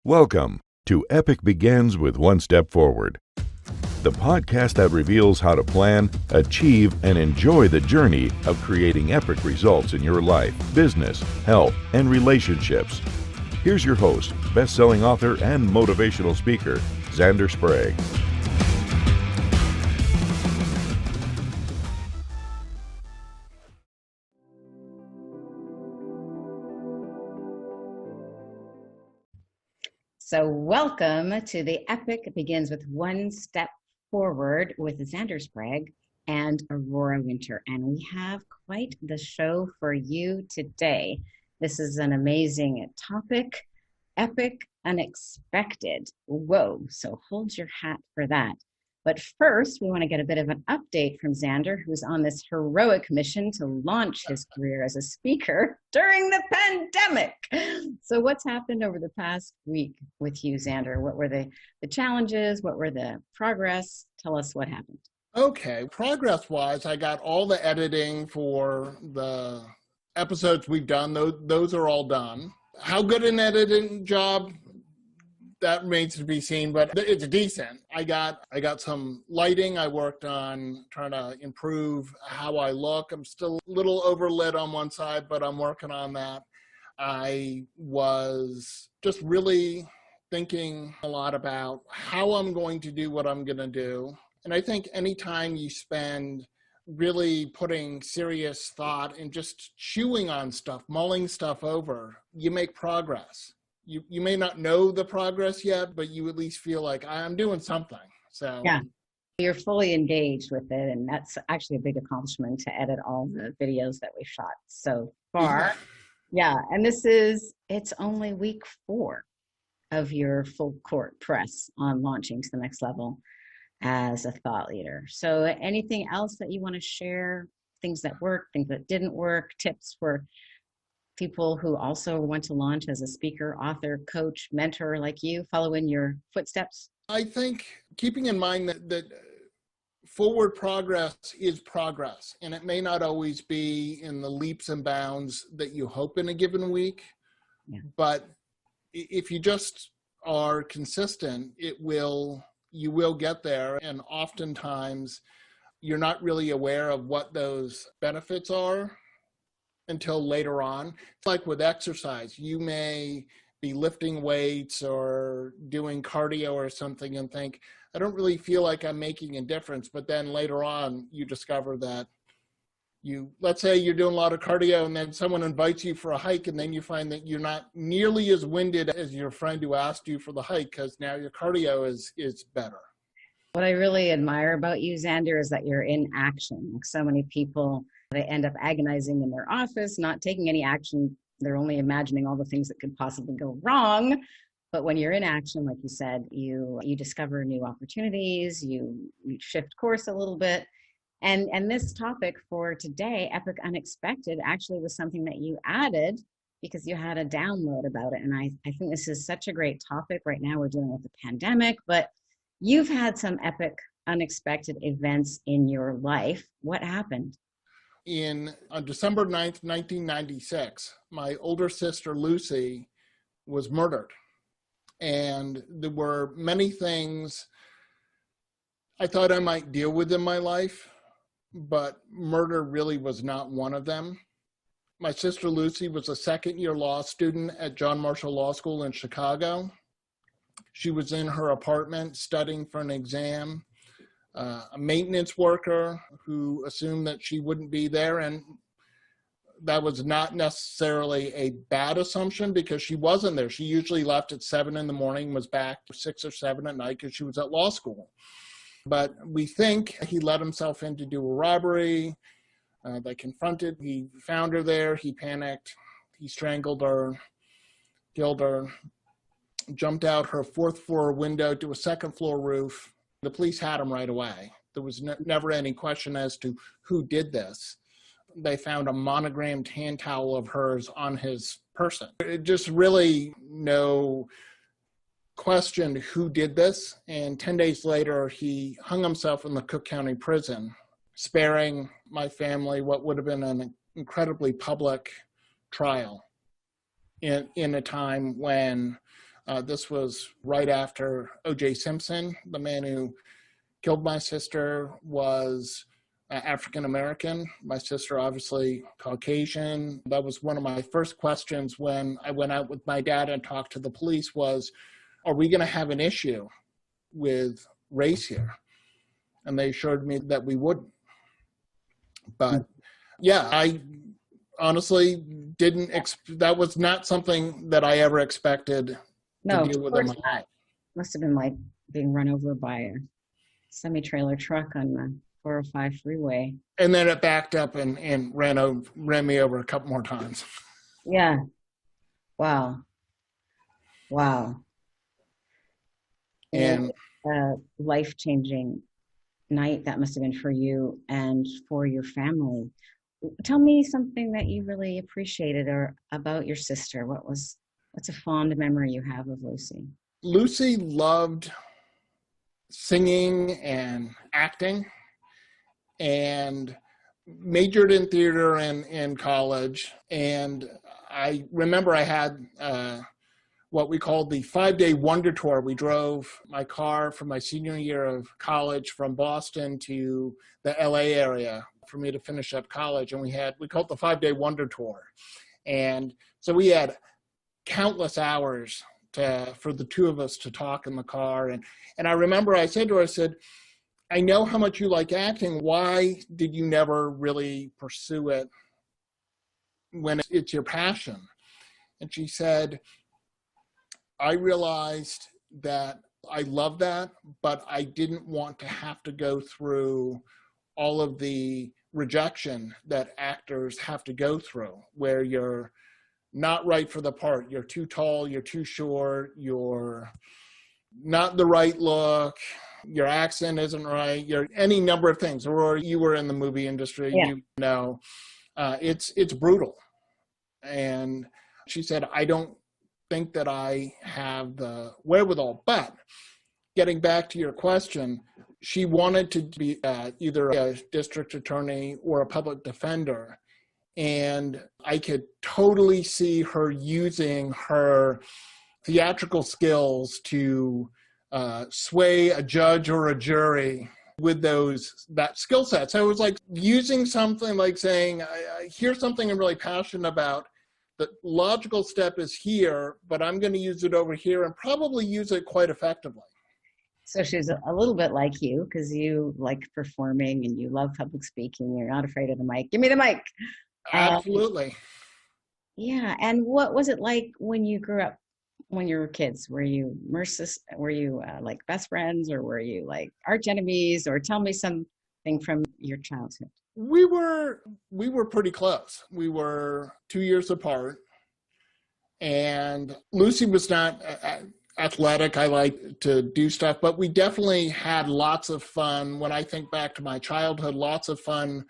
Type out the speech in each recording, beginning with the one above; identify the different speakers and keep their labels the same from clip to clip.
Speaker 1: Welcome to Epic Begins with One Step Forward, the podcast that reveals how to plan, achieve, and enjoy the journey of creating epic results in your life, business, health, and relationships. Here's your host, best-selling author and motivational speaker, Zander Sprague.
Speaker 2: So welcome to the Epic Begins with One Step Forward with Zander Sprague and Aurora Winter. And we have quite the show for you today. This is an amazing topic, epic, unexpected. Whoa, so hold your hat for that. But first, we want to get a bit of an update from Zander, who's on this heroic mission to launch his career as a speaker during the pandemic. So what's happened over the past week with you, Zander? What were the challenges? What were the progress? Tell us what happened.
Speaker 3: Okay, progress-wise, I got all the editing for the episodes we've done. Those are all done. How good an editing job? That remains to be seen, but it's decent. I got some lighting. I worked on trying to improve how I look. I'm still a little overlit on one side, but I'm working on that. I was just really thinking a lot about how I'm going to do what I'm going to do. And I think anytime you spend really putting serious thought and just chewing on stuff, mulling stuff over, you make progress. You may not know the progress yet, but you at least feel like I'm doing something. So
Speaker 2: yeah, you're fully engaged with it. And that's actually a big accomplishment to edit all the videos that we've shot so far. Yeah. And it's only week 4 of your full court press on launching to the next level as a thought leader. So anything else that you want to share? Things that worked, things that didn't work, tips for people who also want to launch as a speaker, author, coach, mentor like you, follow in your footsteps?
Speaker 3: I think keeping in mind that forward progress is progress, and it may not always be in the leaps and bounds that you hope in a given week, but if you just are consistent, you will get there. And oftentimes you're not really aware of what those benefits are until later on. It's like with exercise. You may be lifting weights or doing cardio or something and think, I don't really feel like I'm making a difference. But then later on, you discover that let's say you're doing a lot of cardio and then someone invites you for a hike, and then you find that you're not nearly as winded as your friend who asked you for the hike because now your cardio is better.
Speaker 2: What I really admire about you, Zander, is that you're in action. Like so many people, they end up agonizing in their office, not taking any action. They're only imagining all the things that could possibly go wrong. But when you're in action, like you said, you discover new opportunities, you shift course a little bit. And this topic for today, Epic Unexpected, actually was something that you added because you had a download about it. And I think this is such a great topic. Right now we're dealing with the pandemic, but you've had some epic unexpected events in your life. What happened?
Speaker 3: On December 9th, 1996, my older sister, Lucy, was murdered. And there were many things I thought I might deal with in my life, but murder really was not one of them. My sister, Lucy, was a second-year law student at John Marshall Law School in Chicago. She was in her apartment studying for an exam. A maintenance worker who assumed that she wouldn't be there, and that was not necessarily a bad assumption because she wasn't there. She usually left at 7 in the morning, was back 6 or 7 at night because she was at law school. But we think he let himself in to do a robbery. They confronted, he found her there, he panicked, he strangled her, killed her, jumped out her 4th floor window to a 2nd floor roof. The police had him right away. There was never any question as to who did this. They found a monogrammed hand towel of hers on his person. It just really no question who did this. And 10 days later, he hung himself in the Cook County prison, sparing my family what would have been an incredibly public trial in a time when This was right after O.J. Simpson. The man who killed my sister was African American. My sister, obviously Caucasian. That was one of my first questions when I went out with my dad and talked to the police was, are we going to have an issue with race here? And they assured me that we wouldn't. But yeah, I honestly didn't, that was not something that I ever expected
Speaker 2: No,
Speaker 3: to deal with in my life.
Speaker 2: Must have been like being run over by a semi-trailer truck on the 405 freeway.
Speaker 3: And then it backed up and ran me over a couple more times.
Speaker 2: Yeah. Wow.
Speaker 3: And
Speaker 2: a life-changing night that must have been for you and for your family. Tell me something that you really appreciated or about your sister. What's a fond memory you have of Lucy?
Speaker 3: Lucy loved singing and acting and majored in theater in college. And I remember I had what we called the 5-day wonder tour. We drove my car for my senior year of college from Boston to the LA area for me to finish up college. And we called it the 5-day wonder tour. And so we had countless hours for the two of us to talk in the car. And I remember I said to her, I said, I know how much you like acting. Why did you never really pursue it when it's your passion? And she said, I realized that I love that, but I didn't want to have to go through all of the rejection that actors have to go through, where you're not right for the part. You're too tall, you're too short, you're not the right look, your accent isn't right, you're any number of things. Aurora, you were in the movie industry,
Speaker 2: Yeah.
Speaker 3: You know, it's brutal. And she said, I don't think that I have the wherewithal. But getting back to your question, she wanted to be either a district attorney or a public defender. And I could totally see her using her theatrical skills to sway a judge or a jury with that skill set. So it was like using something like saying, here's something I'm really passionate about. The logical step is here, but I'm going to use it over here and probably use it quite effectively.
Speaker 2: So she's a little bit like you because you like performing and you love public speaking. You're not afraid of the mic. Give me the mic.
Speaker 3: Absolutely.
Speaker 2: Yeah. And what was it like when you grew up, when you were kids? Were you were you like best friends, or were you like arch enemies? Or tell me something from your childhood.
Speaker 3: We were pretty close. We were 2 years apart, and Lucy was not athletic. I like to do stuff, but we definitely had lots of fun. When I think back to my childhood, lots of fun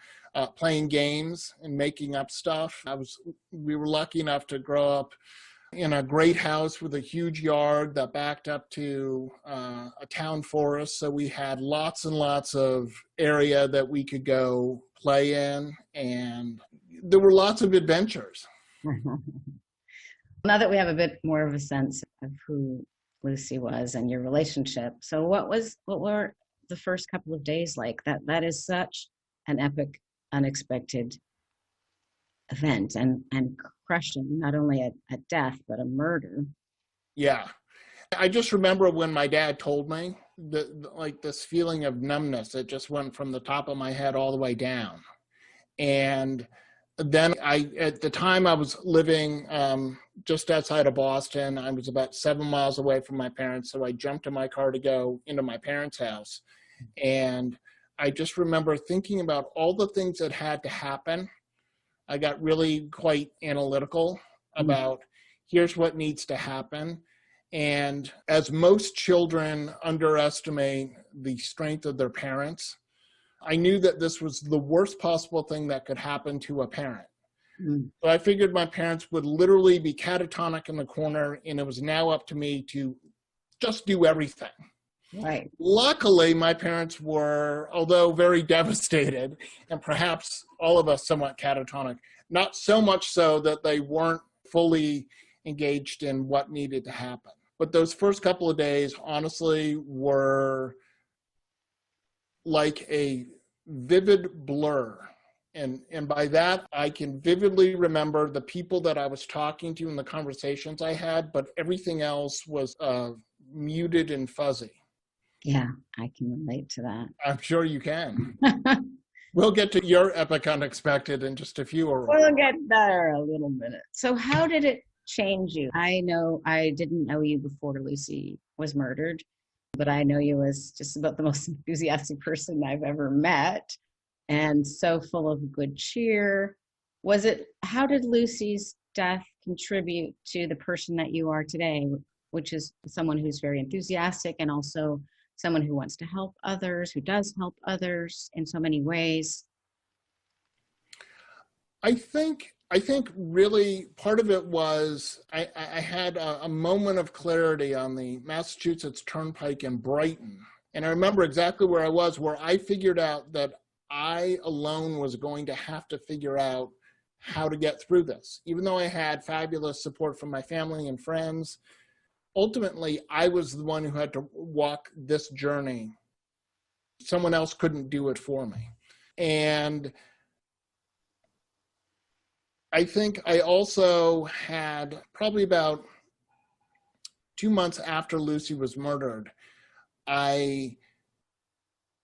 Speaker 3: playing games and making up stuff. We were lucky enough to grow up in a great house with a huge yard that backed up to a town forest. So we had lots and lots of area that we could go play in, and there were lots of adventures.
Speaker 2: Now that we have a bit more of a sense of who Lucy was and your relationship, so what were the first couple of days like? That is such an epic, unexpected event and crushing, not only a death, but a murder.
Speaker 3: Yeah. I just remember when my dad told me like this feeling of numbness that just went from the top of my head all the way down. And then at the time I was living just outside of Boston. I was about 7 miles away from my parents. So I jumped in my car to go into my parents' house. And I just remember thinking about all the things that had to happen. I got really quite analytical about here's what needs to happen. And as most children underestimate the strength of their parents, I knew that this was the worst possible thing that could happen to a parent. So I figured my parents would literally be catatonic in the corner, and it was now up to me to just do everything.
Speaker 2: Right.
Speaker 3: Luckily, my parents were, although very devastated, and perhaps all of us somewhat catatonic, not so much so that they weren't fully engaged in what needed to happen. But those first couple of days, honestly, were like a vivid blur. And by that, I can vividly remember the people that I was talking to and the conversations I had, but everything else was muted and fuzzy.
Speaker 2: Yeah, I can relate to that.
Speaker 3: I'm sure you can. We'll get to your epic unexpected in just a few.
Speaker 2: We'll get there a little minute. So how did it change you? I know I didn't know you before Lucy was murdered, but I know you as just about the most enthusiastic person I've ever met, and so full of good cheer. How did Lucy's death contribute to the person that you are today, which is someone who's very enthusiastic and also someone who wants to help others, who does help others in so many ways?
Speaker 3: I think really part of it was I had a moment of clarity on the Massachusetts Turnpike in Brighton. And I remember exactly where I was, where I figured out that I alone was going to have to figure out how to get through this. Even though I had fabulous support from my family and friends, ultimately I was the one who had to walk this journey. Someone else couldn't do it for me. And I think I also had probably about 2 months after Lucy was murdered,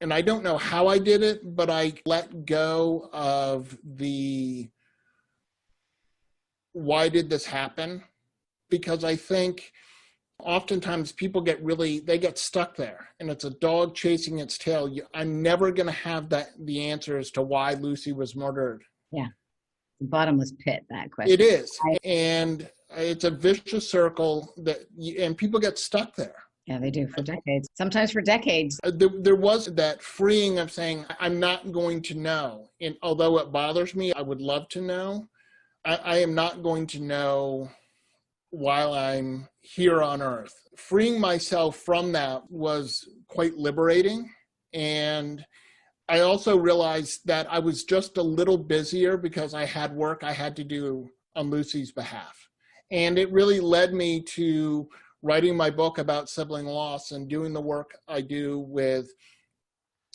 Speaker 3: and I don't know how I did it, but I let go of the why did this happen? Because I think oftentimes people they get stuck there, and it's a dog chasing its tail. I'm never going to have the answer as to why Lucy was murdered.
Speaker 2: Yeah. The bottomless pit, that question.
Speaker 3: It is. And it's a vicious circle and people get stuck there.
Speaker 2: Yeah, they do for decades, sometimes for decades.
Speaker 3: There was that freeing of saying, I'm not going to know. And although it bothers me, I would love to know. I am not going to know while I'm here on earth. Freeing myself from that was quite liberating. And I also realized that I was just a little busier because I had work I had to do on Lucy's behalf. And it really led me to writing my book about sibling loss and doing the work I do with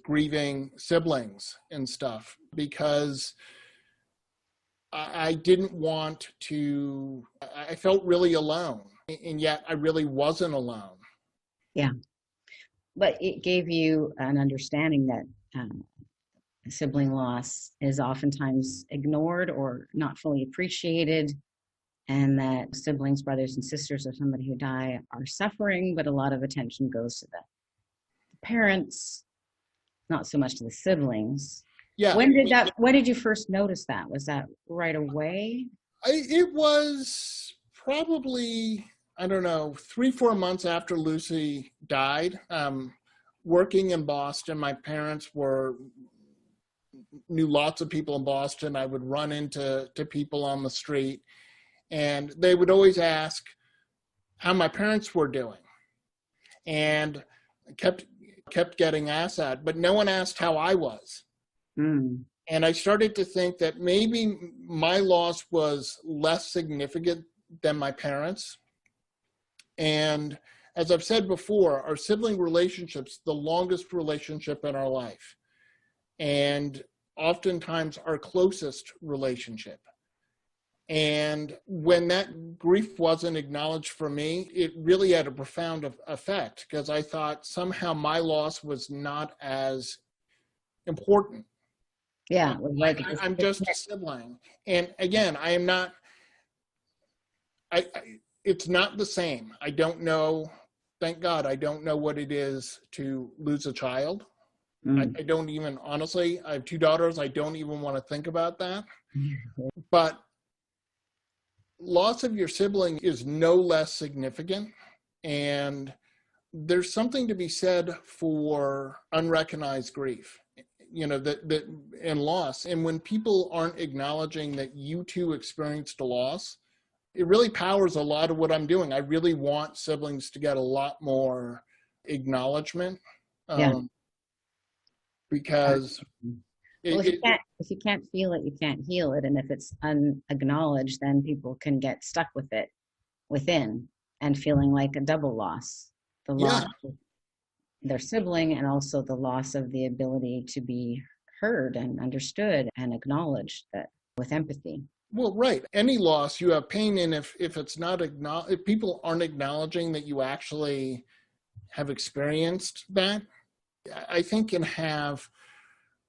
Speaker 3: grieving siblings and stuff, because I didn't want to, I felt really alone, and yet I really wasn't alone.
Speaker 2: Yeah. But it gave you an understanding that sibling loss is oftentimes ignored or not fully appreciated, and that siblings, brothers and sisters of somebody who die are suffering, but a lot of attention goes to the parents, not so much to the siblings.
Speaker 3: Yeah.
Speaker 2: When did you first notice that? Was that right away?
Speaker 3: It was probably, I don't know, 3-4 months after Lucy died. Working in Boston, my parents knew lots of people in Boston. I would run into people on the street, and they would always ask how my parents were doing, and kept getting asked that, but no one asked how I was. And I started to think that maybe my loss was less significant than my parents. And as I've said before, our sibling relationship's the longest relationship in our life, and oftentimes our closest relationship. And when that grief wasn't acknowledged for me, it really had a profound effect, because I thought somehow my loss was not as important.
Speaker 2: Yeah, like
Speaker 3: I'm just a sibling. And again, I am not, it's not the same. I don't know, thank God, I don't know what it is to lose a child. I don't even, honestly, I have 2 daughters. I don't even want to think about that. But loss of your sibling is no less significant. And there's something to be said for unrecognized grief, that and loss. And when people aren't acknowledging that you too experienced a loss, it really powers a lot of what I'm doing. I really want siblings to get a lot more acknowledgement. Because
Speaker 2: if you can't feel it, you can't heal it. And if it's unacknowledged, then people can get stuck with it within. and feeling like a double loss, the
Speaker 3: Yeah.
Speaker 2: loss of their sibling and also the loss of the ability to be heard and understood and acknowledged that with empathy.
Speaker 3: Well, right. Any loss, you have pain in if it's not if people aren't acknowledging that you actually have experienced that, I think can have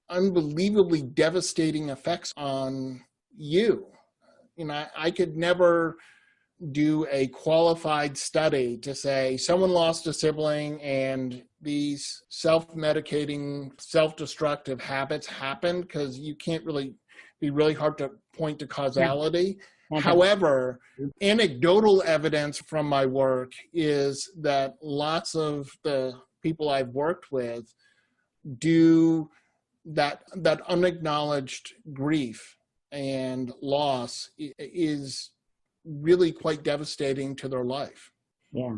Speaker 3: unbelievably devastating effects on you. You know, I could never do a qualified study to say someone lost a sibling and these self-medicating, self-destructive habits happen, because you can't really be really hard to point to causality.
Speaker 2: Yeah.
Speaker 3: However, anecdotal evidence from my work is that lots of the people I've worked with do that unacknowledged grief and loss is really quite devastating to their life.
Speaker 2: Yeah.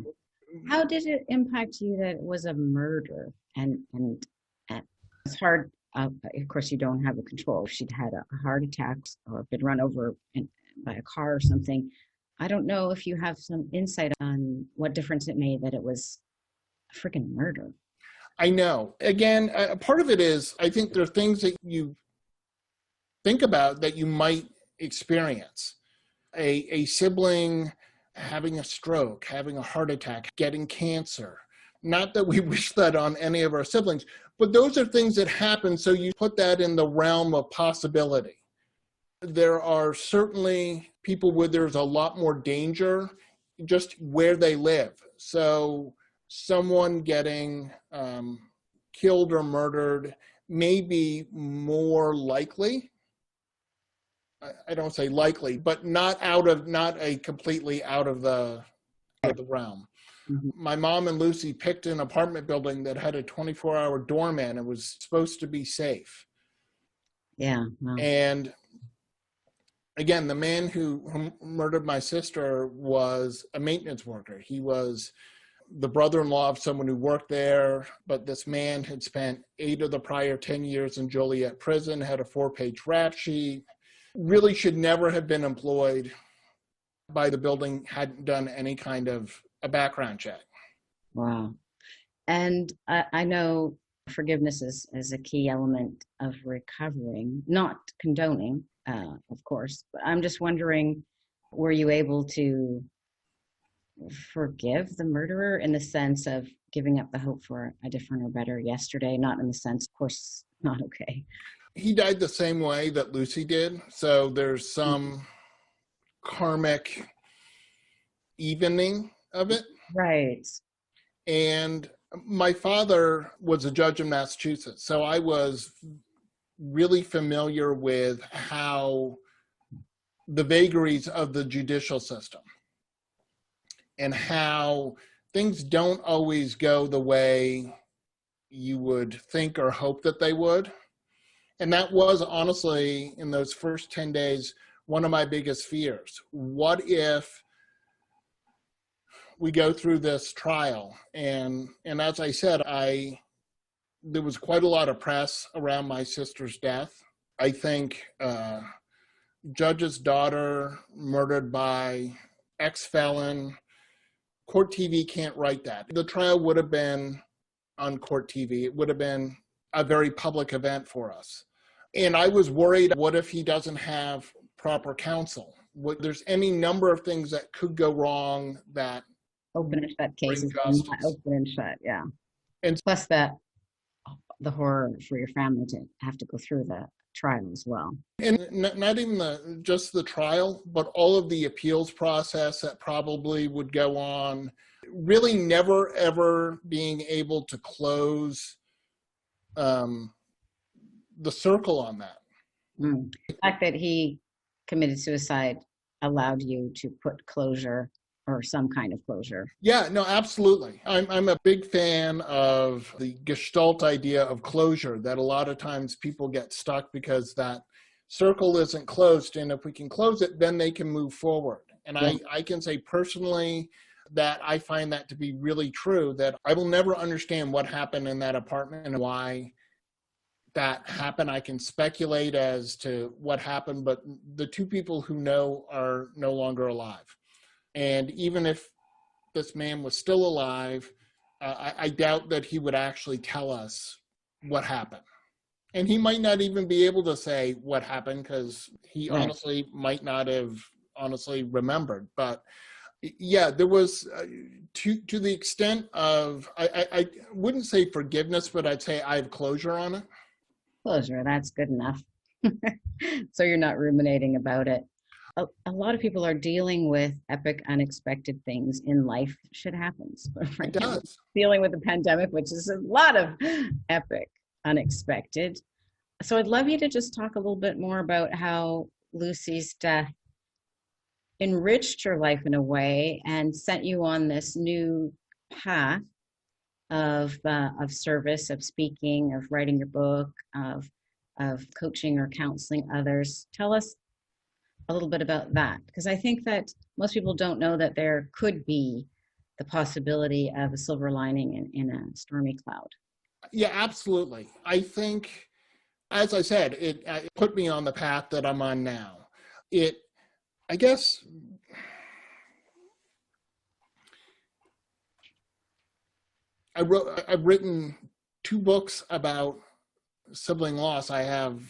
Speaker 2: How did it impact you that it was a murder? And it's hard. Of course, you don't have a control. If she'd had a heart attack or been run over by a car or something, I don't know if you have some insight on what difference it made that it was a freaking murder.
Speaker 3: I know. Again, part of it is, I think there are things that you think about that you might experience. A sibling having a stroke, having a heart attack, getting cancer. Not that we wish that on any of our siblings, but those are things that happen, so you put that in the realm of possibility. There are certainly people where there's a lot more danger just where they live. So someone getting killed or murdered may be more likely. I don't say likely, but not a completely out of the realm. Mm-hmm. My mom and Lucy picked an apartment building that had a 24-hour doorman and was supposed to be safe.
Speaker 2: Yeah. Wow.
Speaker 3: And again, the man who murdered my sister was a maintenance worker. He was the brother-in-law of someone who worked there, but this man had spent 8 of the prior 10 years in Joliet prison, had a 4-page rap sheet, really should never have been employed by the building, hadn't done any kind of a background check.
Speaker 2: Wow. And I know forgiveness is a key element of recovering, not condoning, of course, but I'm just wondering, were you able to forgive the murderer in the sense of giving up the hope for a different or better yesterday? Not in the sense, of course, not okay.
Speaker 3: He died the same way that Lucy did. So there's some karmic evening of it.
Speaker 2: Right.
Speaker 3: And my father was a judge in Massachusetts. So I was really familiar with how the vagaries of the judicial system and how things don't always go the way you would think or hope that they would. And that was honestly, in those first 10 days, one of my biggest fears. What if we go through this trial? And as I said, there was quite a lot of press around my sister's death. I think judge's daughter murdered by ex-felon. Court TV can't write that. The trial would have been on court TV. It would have been a very public event for us. And I was worried, what if he doesn't have proper counsel? There's any number of things that could go wrong that
Speaker 2: open and shut cases, open and shut, yeah.
Speaker 3: And
Speaker 2: plus the horror for your family to have to go through the trial as well.
Speaker 3: And not even just the trial, but all of the appeals process that probably would go on. Really never, ever being able to close the circle on that.
Speaker 2: The fact that he committed suicide allowed you to put closure or some kind of closure.
Speaker 3: Yeah, no, absolutely. I'm a big fan of the Gestalt idea of closure, that a lot of times people get stuck because that circle isn't closed. And if we can close it, then they can move forward. And yeah. I can say personally that I find that to be really true, that I will never understand what happened in that apartment and why that happened. I can speculate as to what happened, but the two people who know are no longer alive. And even if this man was still alive, I doubt that he would actually tell us what happened. And he might not even be able to say what happened because he
Speaker 2: Right.
Speaker 3: honestly might not have honestly remembered. But yeah, there was to the extent of, I wouldn't say forgiveness, but I'd say I have closure on it.
Speaker 2: Closure, that's good enough. So you're not ruminating about it. A lot of people are dealing with epic, unexpected things in life. Shit happens. But
Speaker 3: It
Speaker 2: right now, we're
Speaker 3: does.
Speaker 2: dealing with the pandemic, which is a lot of epic, unexpected. So I'd love you to just talk a little bit more about how Lucy's death enriched your life in a way and sent you on this new path of service, of speaking, of writing your book, of coaching or counseling others. Tell us a little bit about that, because I think that most people don't know that there could be the possibility of a silver lining in a stormy cloud.
Speaker 3: Yeah, absolutely. I think, as I said, it put me on the path that I'm on now. I guess, I've written 2 books about sibling loss. I have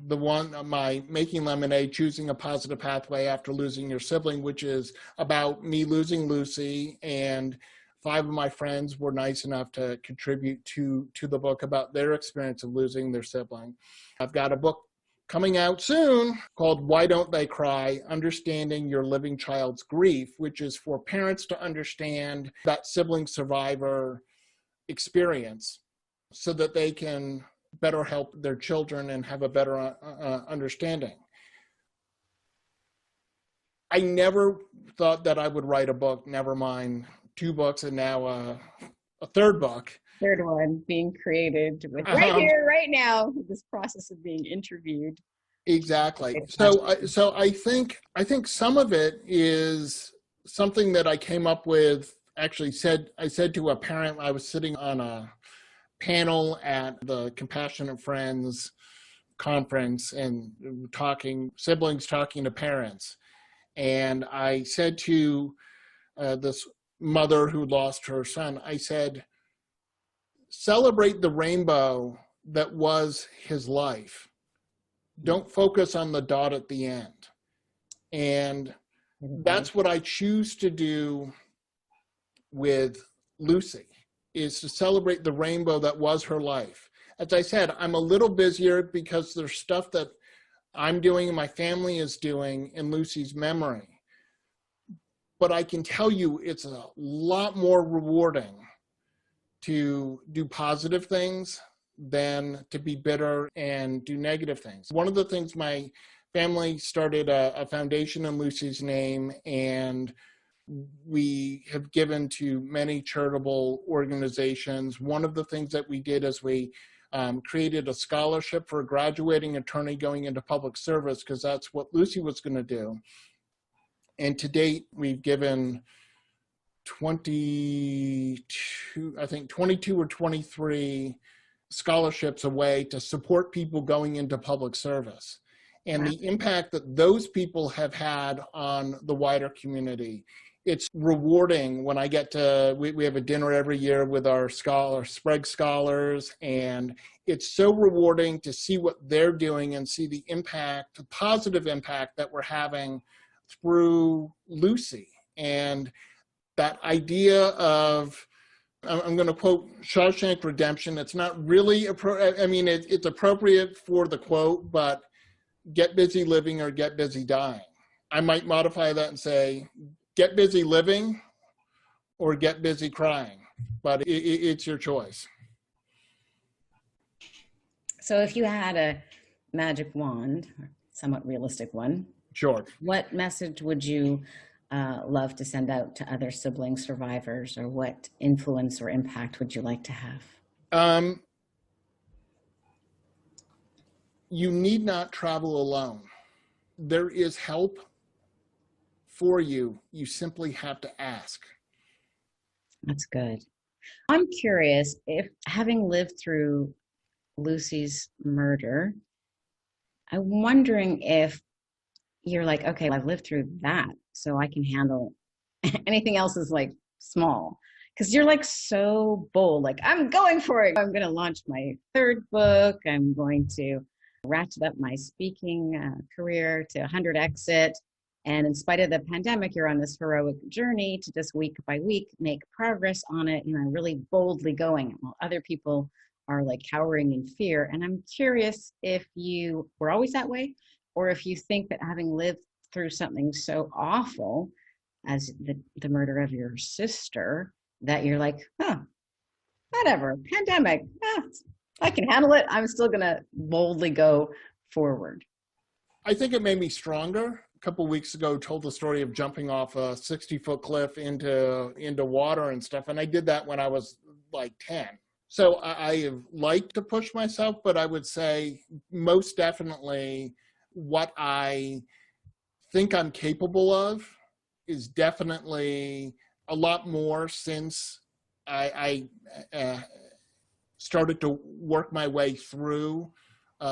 Speaker 3: the one, my Making Lemonade, Choosing a Positive Pathway After Losing Your Sibling, which is about me losing Lucy, and 5 of my friends were nice enough to contribute to the book about their experience of losing their sibling. I've got a book coming out soon called Why Don't They Cry? Understanding Your Living Child's Grief, which is for parents to understand that sibling survivor experience so that they can better help their children and have a better understanding. I never thought that I would write a book, never mind 2 books and now a 3rd book.
Speaker 2: Third one being created with right here, right now, this process of being interviewed.
Speaker 3: Exactly. So I think some of it is something that I came up with. Actually, I said to a parent, I was sitting on a panel at the Compassionate Friends conference and siblings talking to parents. And I said to this mother who lost her son, I said, celebrate the rainbow that was his life. Don't focus on the dot at the end. And that's what I choose to do with Lucy, is to celebrate the rainbow that was her life. As I said, I'm a little busier because there's stuff that I'm doing and my family is doing in Lucy's memory. But I can tell you it's a lot more rewarding to do positive things than to be bitter and do negative things. One of the things, my family started a foundation in Lucy's name, and we have given to many charitable organizations. One of the things that we did is we created a scholarship for a graduating attorney going into public service, because that's what Lucy was going to do. And to date, we've given 22 or 23 scholarships away to support people going into public service. And the impact that those people have had on the wider community, it's rewarding when I get to, we have a dinner every year with our Sprague scholars, and it's so rewarding to see what they're doing and see the impact, the positive impact that we're having through Lucy. And that idea of, I'm going to quote Shawshank Redemption. It's not really, it's appropriate for the quote, but get busy living or get busy dying. I might modify that and say, get busy living or get busy crying, but it's your choice.
Speaker 2: So if you had a magic wand, somewhat realistic one,
Speaker 3: sure,
Speaker 2: what message would you love to send out to other sibling survivors, or what influence or impact would you like to have?
Speaker 3: You need not travel alone. There is help for you. You simply have to ask.
Speaker 2: That's good. I'm curious if, having lived through Lucy's murder, I'm wondering if you're like, okay, I've lived through that, so I can handle anything else is like small? Because you're like so bold, like, I'm going for it. I'm going to launch my third book. I'm going to ratchet up my speaking career to 100x it. And in spite of the pandemic, you're on this heroic journey to just week by week make progress on it, really boldly going, while other people are like cowering in fear. And I'm curious if you were always that way, or if you think that having lived through something so awful as the murder of your sister, that you're like, whatever, pandemic, I can handle it. I'm still going to boldly go forward.
Speaker 3: I think it made me stronger. A couple of weeks ago, told the story of jumping off a 60-foot cliff into water and stuff. And I did that when I was like 10. So I have liked to push myself, but I would say most definitely what I think I'm capable of is definitely a lot more since I started to work my way through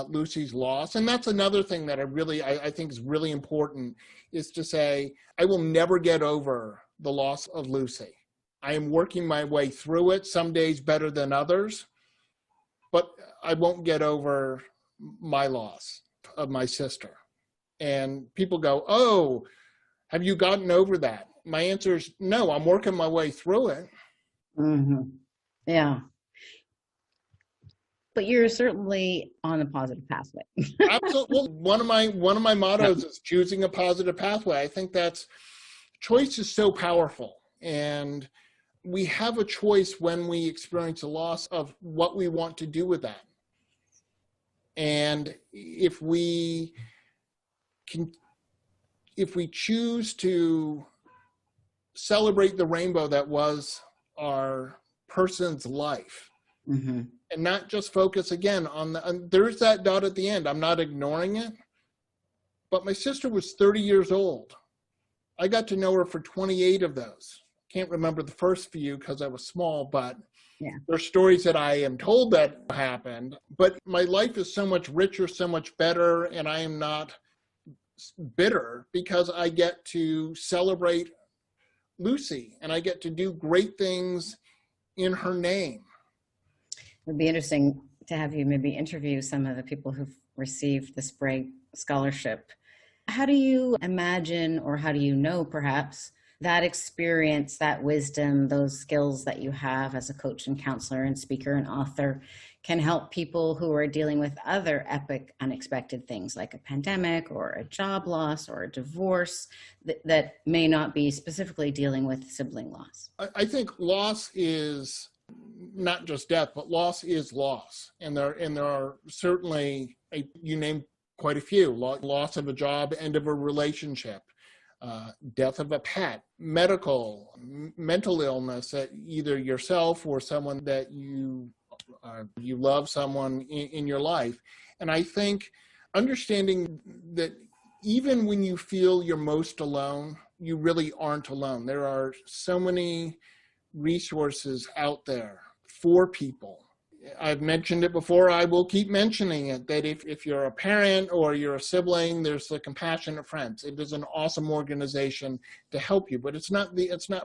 Speaker 3: Lucy's loss. And that's another thing that I think is really important, is to say, I will never get over the loss of Lucy. I am working my way through it, some days better than others, but I won't get over my loss of my sister. And people go, oh, have you gotten over that? My answer is no, I'm working my way through it.
Speaker 2: Mm-hmm. Yeah. But you're certainly on a positive pathway.
Speaker 3: Absolutely. Well, one of my mottos is choosing a positive pathway. I think choice is so powerful. And we have a choice when we experience a loss of what we want to do with that. And if we choose to celebrate the rainbow that was our person's life,
Speaker 2: mm-hmm.
Speaker 3: and not just focus again on there's that dot at the end. I'm not ignoring it, but my sister was 30 years old. I got to know her for 28 of those. Can't remember the first few because I was small, but there's stories that I am told that happened. But my life is so much richer, so much better, and I am not bitter because I get to celebrate Lucy and I get to do great things in her name.
Speaker 2: It'd be interesting to have you maybe interview some of the people who've received the Sprague Scholarship. How do you imagine, or how do you know perhaps, that experience, that wisdom, those skills that you have as a coach and counselor and speaker and author can help people who are dealing with other epic, unexpected things like a pandemic or a job loss or a divorce that may not be specifically dealing with sibling loss?
Speaker 3: I think loss is not just death, but loss is loss. And there are certainly, you named quite a few: loss of a job, end of a relationship, death of a pet, mental illness, that either yourself or someone that you love, someone in your life. And I think understanding that even when you feel you're most alone, you really aren't alone. There are so many resources out there for people. I've mentioned it before, I will keep mentioning it, that if you're a parent or you're a sibling, there's the Compassionate Friends. It is an awesome organization to help you, but it's not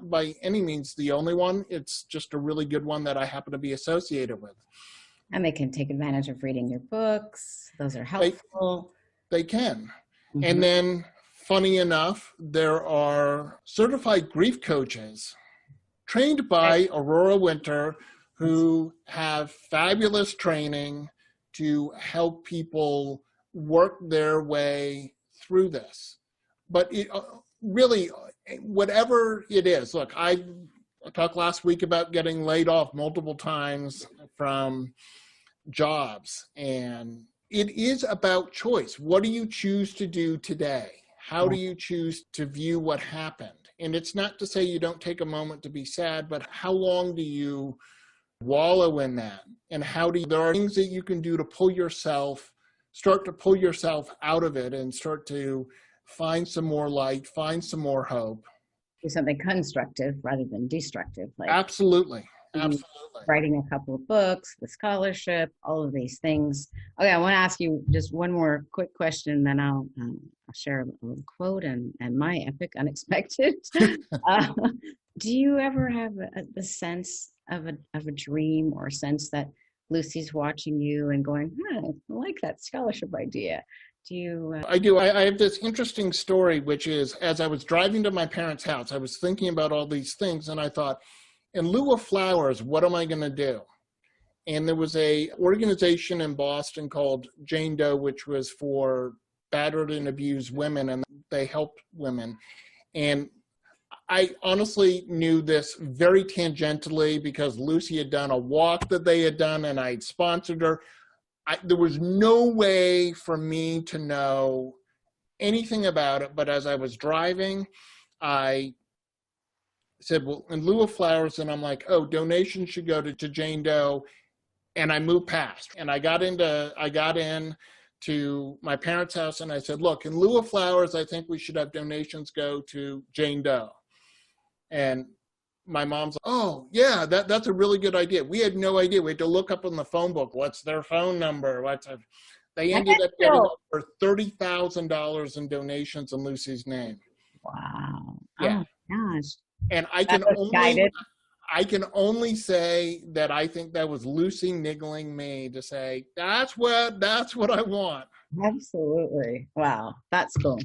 Speaker 3: by any means the only one. It's just a really good one that I happen to be associated with.
Speaker 2: And they can take advantage of reading your books. Those are helpful.
Speaker 3: They can.
Speaker 2: Mm-hmm.
Speaker 3: And then, funny enough, there are certified grief coaches trained by Aurora Winter, who have fabulous training to help people work their way through this. But it, really, whatever it is, look, I talked last week about getting laid off multiple times from jobs, and it is about choice. What do you choose to do today? How do you choose to view what happened? And it's not to say you don't take a moment to be sad, but how long do you wallow in that? And there are things that you can do to start to pull yourself out of it and start to find some more light, find some more hope.
Speaker 2: Do something constructive rather than destructive. Like
Speaker 3: Absolutely.
Speaker 2: Writing a couple of books, the scholarship, all of these things. Okay, I want to ask you just one more quick question, then I'll share a little quote and my epic unexpected. Do you ever have the sense of a dream or a sense that Lucy's watching you and going, huh, I like that scholarship idea? Do you?
Speaker 3: I do. I have this interesting story, which is as I was driving to my parents' house, I was thinking about all these things, and I thought, in lieu of flowers, what am I going to do? And there was a organization in Boston called Jane Doe, which was for battered and abused women, and they helped women. And I honestly knew this very tangentially because Lucy had done a walk that they had done, and I had sponsored her. There was no way for me to know anything about it, but as I was driving, I said, well, in lieu of flowers, and I'm like, oh, donations should go to Jane Doe. And I moved past, and I got in to my parents' house, and I said, look, in lieu of flowers, I think we should have donations go to Jane Doe. And my mom's like, oh yeah, that's a really good idea. We had no idea. We had to look up in the phone book, what's their phone number? They ended up getting over $30,000 in donations in Lucy's name.
Speaker 2: Wow.
Speaker 3: Yeah.
Speaker 2: Oh my gosh.
Speaker 3: And I can only say that I think that was Lucy niggling me to say, that's what I want.
Speaker 2: Absolutely. Wow. That's cool.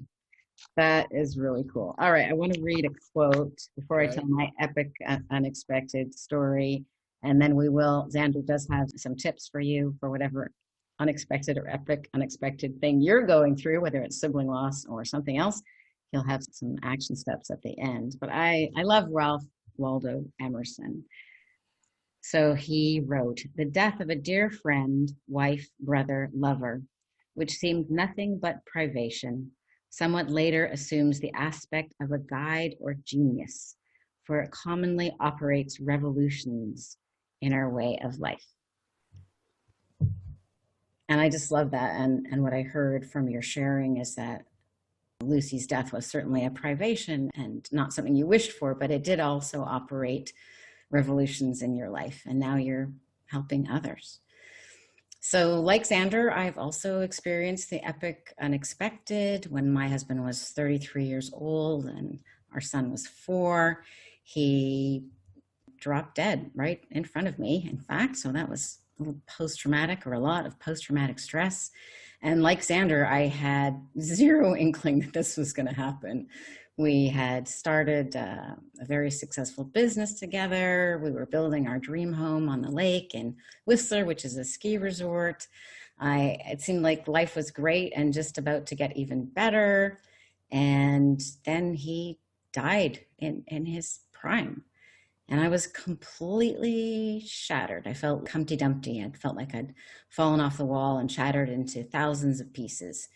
Speaker 2: That is really cool. All right. I want to read a quote before I tell my epic, unexpected story. And then Zander does have some tips for you for whatever unexpected or epic, unexpected thing you're going through, whether it's sibling loss or something else. He'll have some action steps at the end. But I love Ralph Waldo Emerson. So he wrote, the death of a dear friend, wife, brother, lover, which seemed nothing but privation, somewhat later assumes the aspect of a guide or genius, for it commonly operates revolutions in our way of life. And I just love that. And what I heard from your sharing is that Lucy's death was certainly a privation and not something you wished for, but it did also operate revolutions in your life. And now you're helping others. So like Zander, I've also experienced the epic unexpected. When my husband was 33 years old and our son was 4, he dropped dead right in front of me, in fact. So that was a little post-traumatic, or a lot of post-traumatic stress. And like Zander, I had zero inkling that this was going to happen. We had started a very successful business together. We were building our dream home on the lake in Whistler, which is a ski resort. It seemed like life was great and just about to get even better. And then he died in his prime. And I was completely shattered. I felt Humpty Dumpty. I felt like I'd fallen off the wall and shattered into thousands of pieces.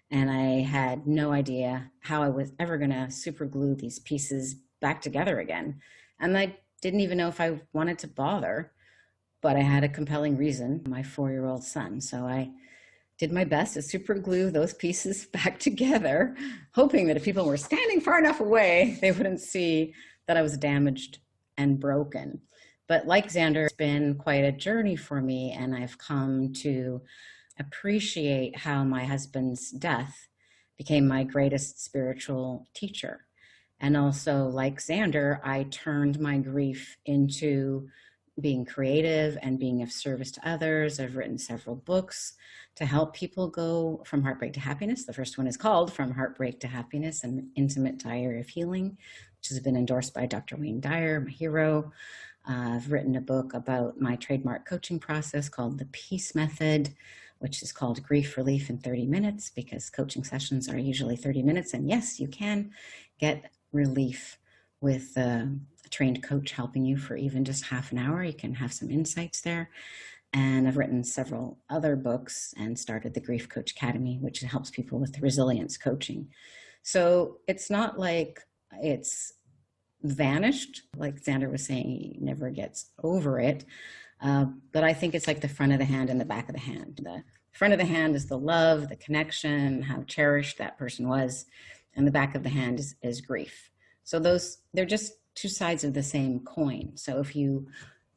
Speaker 2: And I had no idea how I was ever going to super glue these pieces back together again. And I didn't even know if I wanted to bother, but I had a compelling reason, my 4-year-old son. So I did my best to super glue those pieces back together, hoping that if people were standing far enough away, they wouldn't see that I was damaged and broken. But like Zander, it's been quite a journey for me, and I've come to appreciate how my husband's death became my greatest spiritual teacher. And also, like Zander, I turned my grief into being creative and being of service to others. I've written several books to help people go from heartbreak to happiness. The first one is called From Heartbreak to Happiness, an Intimate Diary of Healing, which has been endorsed by Dr. Wayne Dyer, my hero. I've written a book about my trademark coaching process called The Peace Method, which is called Grief Relief in 30 Minutes, because coaching sessions are usually 30 minutes. And yes, you can get relief with a trained coach helping you for even just half an hour. You can have some insights there. And I've written several other books and started the Grief Coach Academy, which helps people with resilience coaching. So it's not like it's vanished. Like Zander was saying, he never gets over it. But I think it's like the front of the hand and the back of the hand. The front of the hand is the love, the connection, how cherished that person was. And the back of the hand is grief. So they're just two sides of the same coin. So if you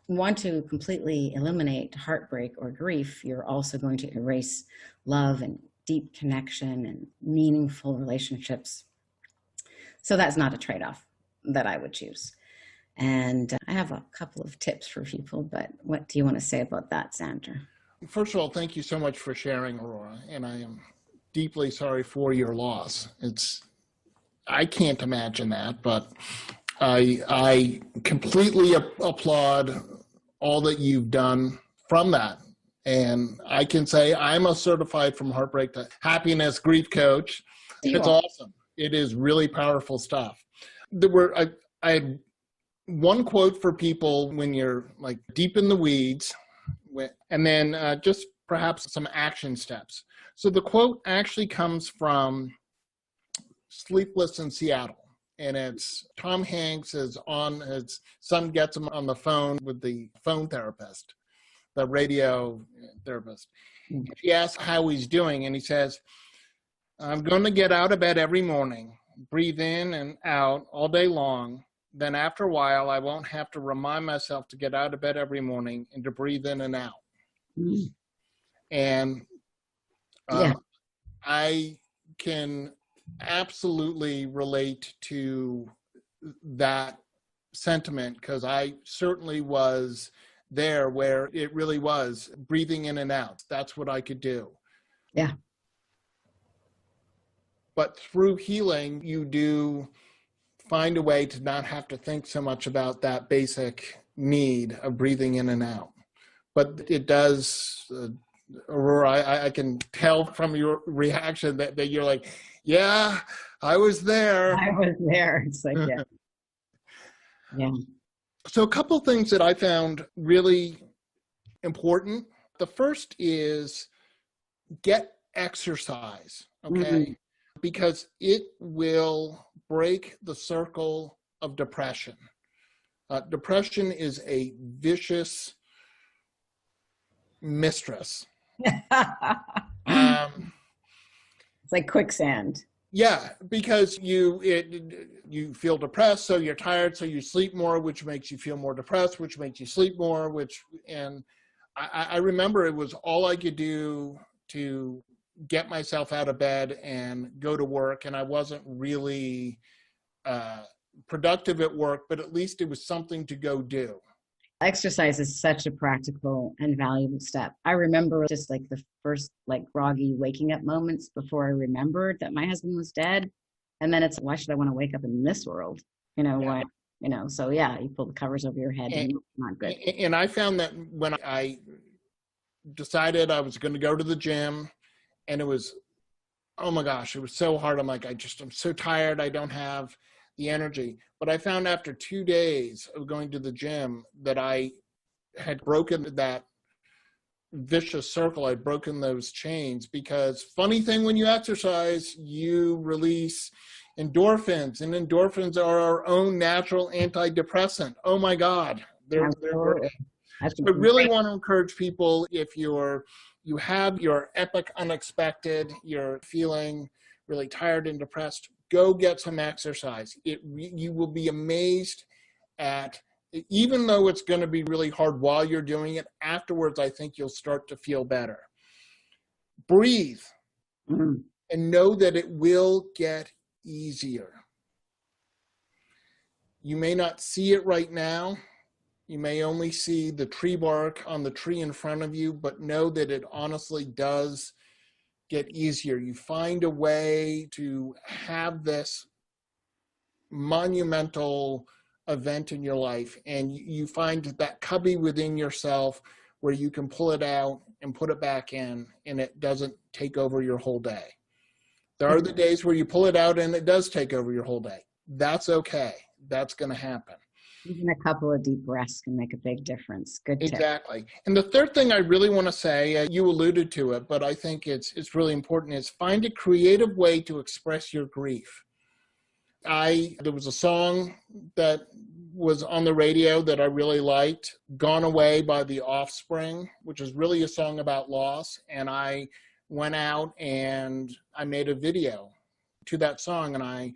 Speaker 2: want to completely eliminate heartbreak or grief, you're also going to erase love and deep connection and meaningful relationships. So that's not a trade-off that I would choose. And I have a couple of tips for people, but what do you want to say about that, Zander?
Speaker 3: First of all, thank you so much for sharing, Aurora, and I am deeply sorry for your loss. I can't imagine that, but I completely applaud all that you've done from that. And I can say I'm a certified from heartbreak to happiness grief coach. It's awesome. It is really powerful stuff. I had one quote for people when you're like deep in the weeds, and then just perhaps some action steps. So the quote actually comes from Sleepless in Seattle. And it's Tom Hanks is on, his son gets him on the phone with the phone therapist, the radio therapist. He asks how he's doing, and he says, I'm going to get out of bed every morning, breathe in and out all day long. Then after a while, I won't have to remind myself to get out of bed every morning and to breathe in and out. Mm. And I can absolutely relate to that sentiment, because I certainly was there where it really was breathing in and out. That's what I could do.
Speaker 2: Yeah.
Speaker 3: But through healing, you do find a way to not have to think so much about that basic need of breathing in and out. But it does, Aurora, I can tell from your reaction that you're like, yeah, I was there.
Speaker 2: I was there. It's like, yeah. Yeah.
Speaker 3: So a couple things that I found really important. The first is get exercise, okay? Mm-hmm. Because it will break the circle of depression. Depression is a vicious mistress.
Speaker 2: It's like quicksand.
Speaker 3: Yeah, because you feel depressed, so you're tired, so you sleep more, which makes you feel more depressed, which makes you sleep more, and I remember it was all I could do to get myself out of bed and go to work, and I wasn't really productive at work, but at least it was something to go do.
Speaker 2: Exercise is such a practical and valuable step. I remember just like the first like groggy waking up moments before I remembered that my husband was dead. And then it's, why should I want to wake up in this world? So yeah, you pull the covers over your head and it's not good.
Speaker 3: And I found that when I decided I was going to go to the gym, and it was, oh my gosh, it was so hard. I'm like, I'm so tired. I don't have the energy. But I found after 2 days of going to the gym that I had broken that vicious circle. I'd broken those chains, because funny thing, when you exercise, you release endorphins, and endorphins are our own natural antidepressant. Oh my God. They're I really want to encourage people, if you have your epic unexpected, you're feeling really tired and depressed, go get some exercise. You will be amazed at, even though it's going to be really hard while you're doing it, afterwards, I think you'll start to feel better. Breathe, and know that it will get easier. You may not see it right now. You may only see the tree bark on the tree in front of you, but know that it honestly does get easier. You find a way to have this monumental event in your life, and you find that cubby within yourself where you can pull it out and put it back in, and it doesn't take over your whole day. There are the days where you pull it out and it does take over your whole day. That's okay. That's going to happen.
Speaker 2: Even a couple of deep breaths can make a big difference. Good tip.
Speaker 3: Exactly. And the third thing I really want to say, you alluded to it, but I think it's really important, is find a creative way to express your grief. There was a song that was on the radio that I really liked, Gone Away by The Offspring, which is really a song about loss. And I went out and I made a video to that song, and I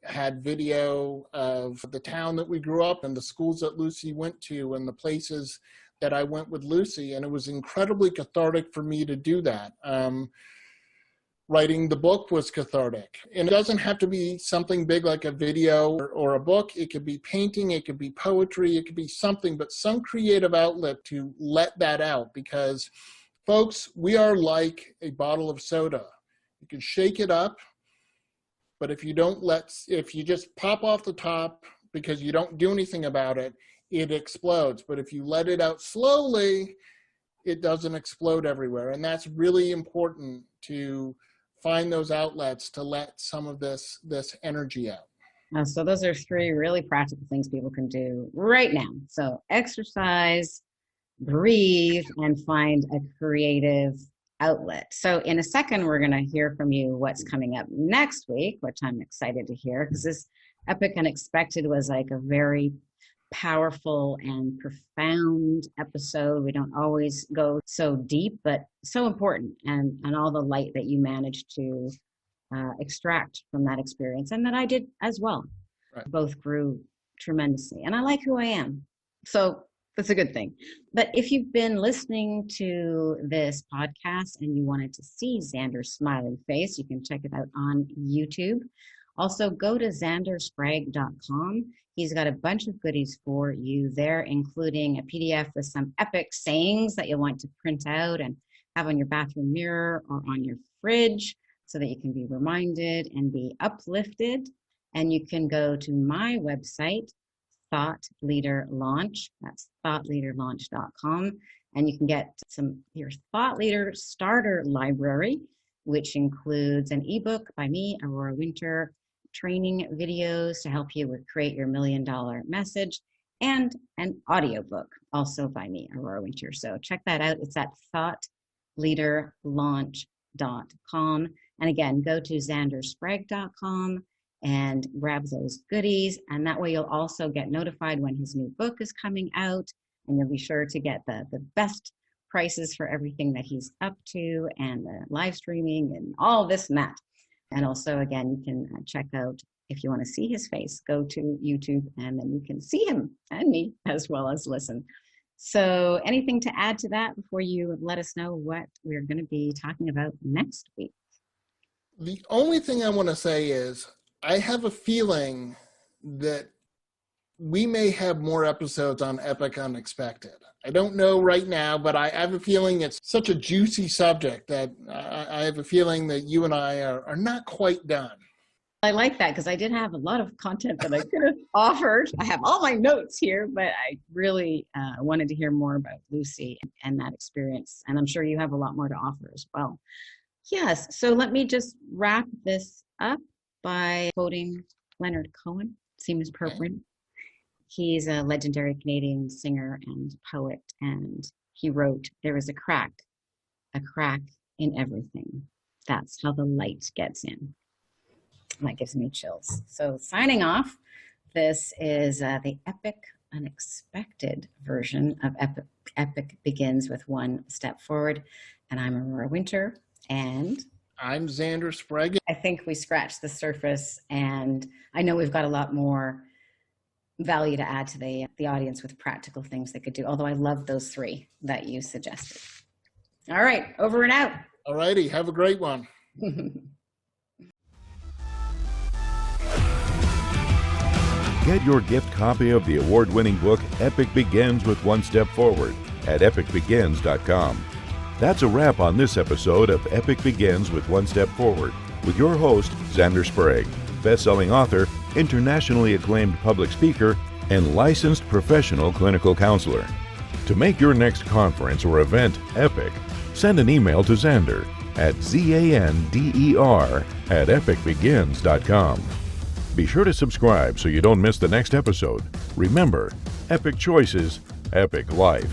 Speaker 3: had video of the town that we grew up in, the schools that Lucy went to, and the places that I went with Lucy. And it was incredibly cathartic for me to do that. Writing the book was cathartic. And it doesn't have to be something big like a video or a book. It could be painting, it could be poetry, it could be something, but some creative outlet to let that out. Because, folks, we are like a bottle of soda. You can shake it up, but if you just pop off the top because you don't do anything about it, it explodes. But if you let it out slowly, it doesn't explode everywhere. And that's really important, to find those outlets to let some of this energy out.
Speaker 2: So those are 3 really practical things people can do right now. So exercise, breathe, and find a creative outlet. So in a second, we're going to hear from you what's coming up next week, which I'm excited to hear, because this Epic Unexpected was like a very powerful and profound episode. We don't always go so deep, but so important, and all the light that you managed to extract from that experience, and that I did as well.
Speaker 3: Right.
Speaker 2: Both grew tremendously, and I like who I am, so that's a good thing. But if you've been listening to this podcast and you wanted to see Zander's smiling face, you can check it out on YouTube. Also, go to zandersprague.com. He's got a bunch of goodies for you there, including a PDF with some epic sayings that you'll want to print out and have on your bathroom mirror or on your fridge so that you can be reminded and be uplifted. And you can go to my website, Thought Leader Launch. That's thoughtleaderlaunch.com. And you can get your Thought Leader Starter Library, which includes an ebook by me, Aurora Winter, training videos to help you create your $1 million message, and an audiobook also by me, Aurora Winter. So check that out. It's at thoughtleaderlaunch.com. And again, go to zandersprague.com and grab those goodies. And that way you'll also get notified when his new book is coming out, and you'll be sure to get the best prices for everything that he's up to, and the live streaming and all this and that. And also, again, you can check out, if you want to see his face, go to YouTube, and then you can see him and me as well as listen. So anything to add to that before you let us know what we're going to be talking about next week?
Speaker 3: The only thing I want to say is I have a feeling that we may have more episodes on Epic Unexpected. I don't know right now, but I have a feeling it's such a juicy subject that I have a feeling that you and I are not quite done.
Speaker 2: I like that, because I did have a lot of content that I could have offered. I have all my notes here, but I really wanted to hear more about Lucy and that experience. And I'm sure you have a lot more to offer as well. Yes, so let me just wrap this up by quoting Leonard Cohen. Seems appropriate. Okay. He's a legendary Canadian singer and poet, and he wrote, "There is a crack in everything. That's how the light gets in." And that gives me chills. So signing off, this is the Epic Unexpected version of Epic Begins with One Step Forward. And I'm Aurora Winter. And
Speaker 3: I'm Zander Sprague.
Speaker 2: I think we scratched the surface, and I know we've got a lot more value to add to the audience with practical things they could do, although I love those 3 that you suggested. All right, over and out.
Speaker 3: All righty, have a great one.
Speaker 1: Get your gift copy of the award-winning book Epic Begins with One Step Forward at epicbegins.com. That's a wrap on this episode of Epic Begins with One Step Forward with your host, Zander Sprague, best-selling author, internationally acclaimed public speaker, and licensed professional clinical counselor. To make your next conference or event epic, send an email to Zander at zander@epicbegins.com. Be sure to subscribe so you don't miss the next episode. Remember, epic choices, epic life.